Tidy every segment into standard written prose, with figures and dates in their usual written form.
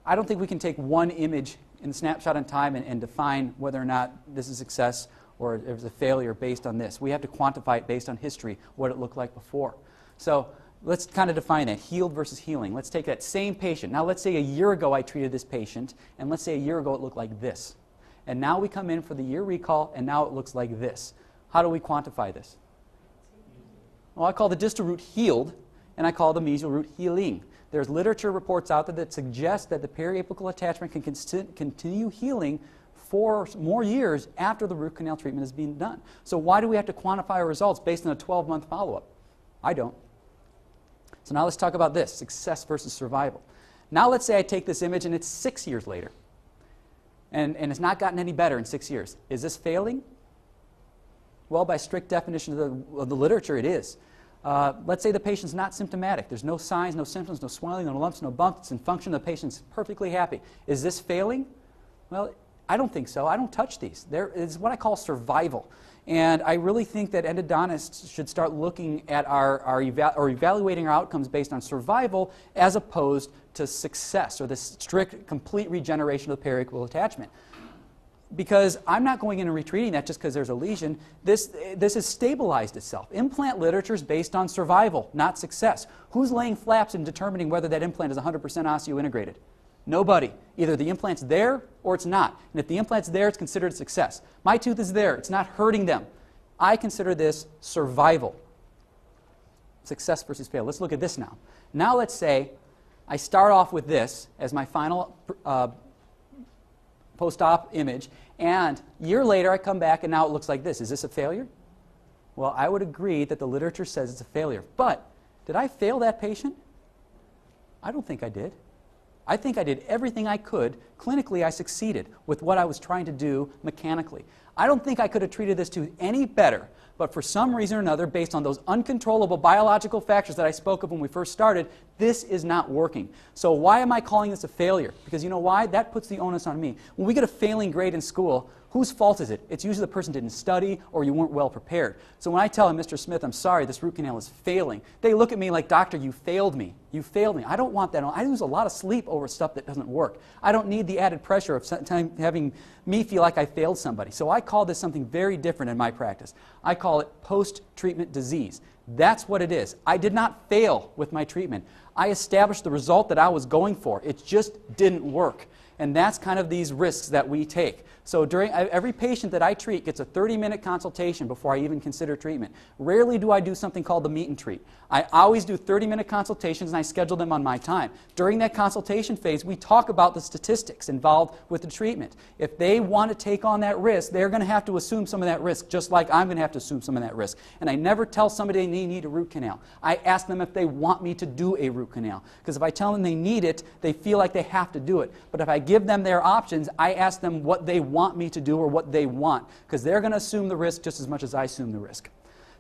I don't think we can take one image in a snapshot in time and define whether or not this is a success or it was a failure based on this. We have to quantify it based on history, what it looked like before. So let's kind of define that, healed versus healing. Let's take that same patient. Now let's say a year ago I treated this patient, and let's say a year ago it looked like this. And now we come in for the year recall, and now it looks like this. How do we quantify this? Well, I call the distal root healed, and I call the mesial root healing. There's literature reports out there that suggest that the periapical attachment can continue healing for more years after the root canal treatment has been done. So why do we have to quantify our results based on a 12-month follow-up? I don't. So now let's talk about this, success versus survival. Now let's say I take this image and it's 6 years later, and it's not gotten any better in 6 years. Is this failing? Well, by strict definition of the literature, it is. Let's say the patient's not symptomatic. There's no signs, no symptoms, no swelling, no lumps, no bumps. It's in function. The patient's perfectly happy. Is this failing? Well, I don't think so. I don't touch these. There is what I call survival. And I really think that endodontists should start looking at or evaluating our outcomes based on survival as opposed to success or this strict, complete regeneration of the periapical attachment. Because I'm not going in and retreating that just because there's a lesion. This has stabilized itself. Implant literature is based on survival, not success. Who's laying flaps and determining whether that implant is 100% osseointegrated? Nobody. Either the implant's there or it's not. And if the implant's there, it's considered a success. My tooth is there. It's not hurting them. I consider this survival. Success versus fail. Let's look at this now. Now let's say I start off with this as my final post-op image, and a year later I come back and now it looks like this. Is this a failure? Well, I would agree that the literature says it's a failure. But did I fail that patient? I don't think I did. I think I did everything I could. Clinically, I succeeded with what I was trying to do mechanically. I don't think I could have treated this tooth any better, but for some reason or another, based on those uncontrollable biological factors that I spoke of when we first started, this is not working. So why am I calling this a failure? Because you know why? That puts the onus on me. When we get a failing grade in school, whose fault is it? It's usually the person didn't study or you weren't well prepared. So when I tell Mr. Smith, I'm sorry, this root canal is failing, they look at me like, doctor, you failed me. You failed me. I don't want that. I lose a lot of sleep over stuff that doesn't work. I don't need the added pressure of having me feel like I failed somebody. So I call this something very different in my practice. I call it post-treatment disease. That's what it is. I did not fail with my treatment. I established the result that I was going for. It just didn't work. And that's kind of these risks that we take. So every patient that I treat gets a 30-minute consultation before I even consider treatment. Rarely do I do something called the meet and treat. I always do 30-minute consultations and I schedule them on my time. During that consultation phase, we talk about the statistics involved with the treatment. If they want to take on that risk, they're going to have to assume some of that risk, just like I'm going to have to assume some of that risk. And I never tell somebody they need a root canal. I ask them if they want me to do a root canal. Because if I tell them they need it, they feel like they have to do it. But if I give them their options, I ask them what they want me to do or what they want, because they're going to assume the risk just as much as I assume the risk.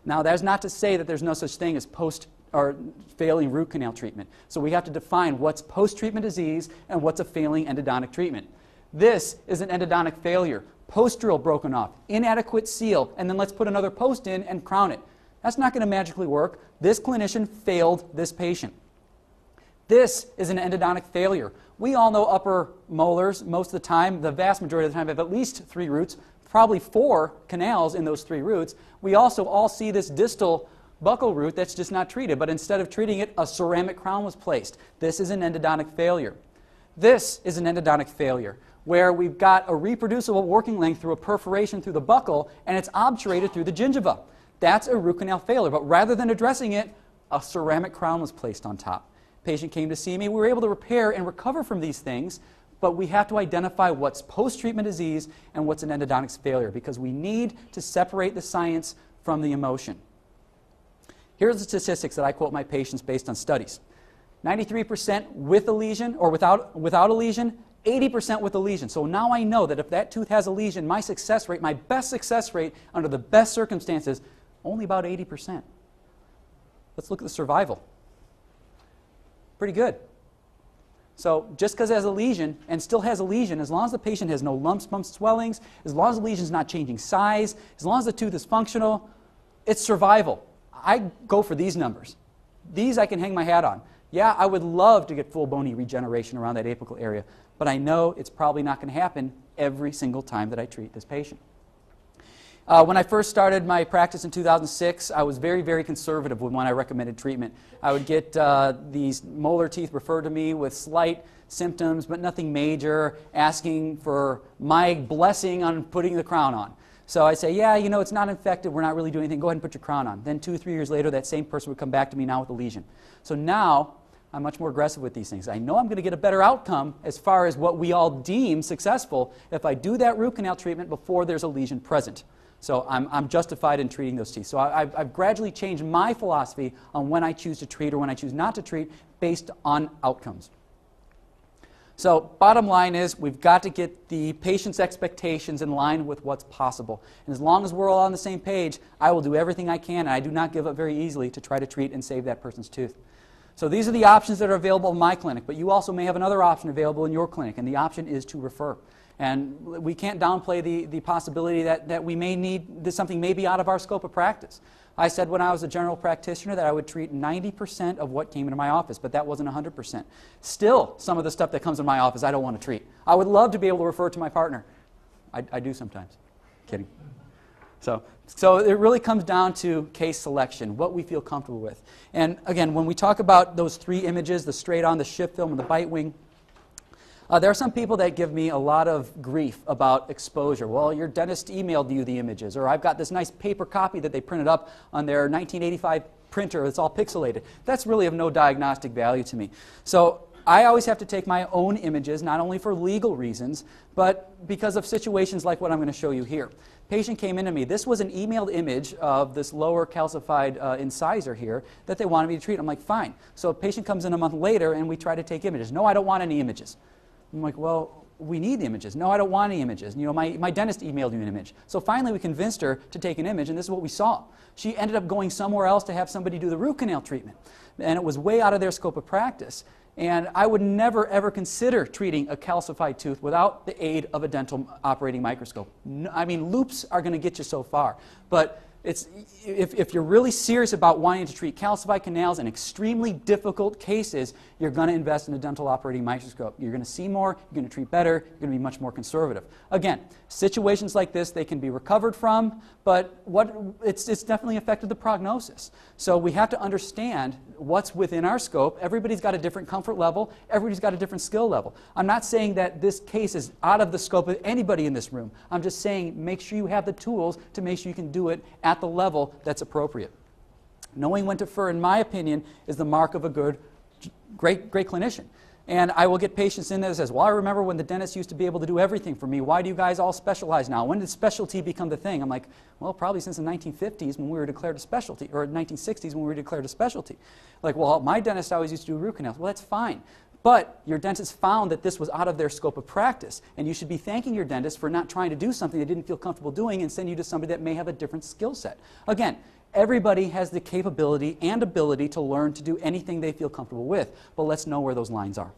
Now, that's not to say that there's no such thing as post or failing root canal treatment. So we have to define what's post-treatment disease and what's a failing endodontic treatment. This is an endodontic failure. Post drill broken off, inadequate seal, and then let's put another post in and crown it. That's not going to magically work. This clinician failed this patient. This is an endodontic failure. We all know upper molars most of the time, the vast majority of the time, have at least 3 roots, probably 4 canals in those 3 roots. We also all see this distal buccal root that's just not treated, but instead of treating it, a ceramic crown was placed. This is an endodontic failure. This is an endodontic failure, where we've got a reproducible working length through a perforation through the buccal, and it's obturated through the gingiva. That's a root canal failure, but rather than addressing it, a ceramic crown was placed on top. Patient came to see me. We were able to repair and recover from these things, but we have to identify what's post-treatment disease and what's an endodontic failure, because we need to separate the science from the emotion. Here's the statistics that I quote my patients based on studies. 93% with a lesion or without a lesion, 80% with a lesion. So now I know that if that tooth has a lesion, my success rate, my best success rate under the best circumstances, only about 80%. Let's look at the survival. Pretty good. So just because it has a lesion, and still has a lesion, as long as the patient has no lumps, bumps, swellings, as long as the lesion is not changing size, as long as the tooth is functional, it's survival. I go for these numbers. These I can hang my hat on. Yeah, I would love to get full bony regeneration around that apical area, but I know it's probably not going to happen every single time that I treat this patient. When I first started my practice in 2006, I was very, very conservative when I recommended treatment. I would get these molar teeth referred to me with slight symptoms, but nothing major, asking for my blessing on putting the crown on. So I'd say, yeah, you know, it's not infected, we're not really doing anything, go ahead and put your crown on. Then 2 or 3 years later, that same person would come back to me now with a lesion. So now, I'm much more aggressive with these things. I know I'm going to get a better outcome as far as what we all deem successful if I do that root canal treatment before there's a lesion present. So I'm justified in treating those teeth. So I've gradually changed my philosophy on when I choose to treat or when I choose not to treat based on outcomes. So bottom line is we've got to get the patient's expectations in line with what's possible. And as long as we're all on the same page, I will do everything I can, and I do not give up very easily to try to treat and save that person's tooth. So these are the options that are available in my clinic, but you also may have another option available in your clinic, and the option is to refer. And we can't downplay the possibility that we may need, that something may be out of our scope of practice. I said when I was a general practitioner that I would treat 90% of what came into my office, but that wasn't 100%. Still, some of the stuff that comes in my office I don't want to treat. I would love to be able to refer to my partner. I do sometimes. Kidding. So it really comes down to case selection, what we feel comfortable with. And again, when we talk about those 3 images, the straight on, the shift film, and the bite wing, there are some people that give me a lot of grief about exposure. Well, your dentist emailed you the images, or I've got this nice paper copy that they printed up on their 1985 printer that's all pixelated. That's really of no diagnostic value to me. So I always have to take my own images, not only for legal reasons, but because of situations like what I'm going to show you here. Patient came into me. This was an emailed image of this lower calcified incisor here that they wanted me to treat. I'm like, fine. So a patient comes in a month later and we try to take images. No, I don't want any images. I'm like, well, we need the images. No, I don't want any images. You know, my dentist emailed you an image. So finally we convinced her to take an image, and this is what we saw. She ended up going somewhere else to have somebody do the root canal treatment, and it was way out of their scope of practice. And I would never, ever consider treating a calcified tooth without the aid of a dental operating microscope. I mean, loupes are going to get you so far. But if you're really serious about wanting to treat calcified canals in extremely difficult cases, you're going to invest in a dental operating microscope. You're going to see more, you're going to treat better, you're going to be much more conservative. Again, situations like this, they can be recovered from, but it's definitely affected the prognosis. So we have to understand what's within our scope. Everybody's got a different comfort level. Everybody's got a different skill level. I'm not saying that this case is out of the scope of anybody in this room. I'm just saying make sure you have the tools to make sure you can do it at the level that's appropriate. Knowing when to refer, in my opinion, is the mark of a great clinician. And I will get patients in there that says, well, I remember when the dentist used to be able to do everything for me. Why do you guys all specialize now? When did specialty become the thing? I'm like, well, probably since the 1950s when we were declared a specialty, or 1960s when we were declared a specialty. Like, well, my dentist always used to do root canals. Well, that's fine. But your dentist found that this was out of their scope of practice, and you should be thanking your dentist for not trying to do something they didn't feel comfortable doing and send you to somebody that may have a different skill set. Again, everybody has the capability and ability to learn to do anything they feel comfortable with, but let's know where those lines are.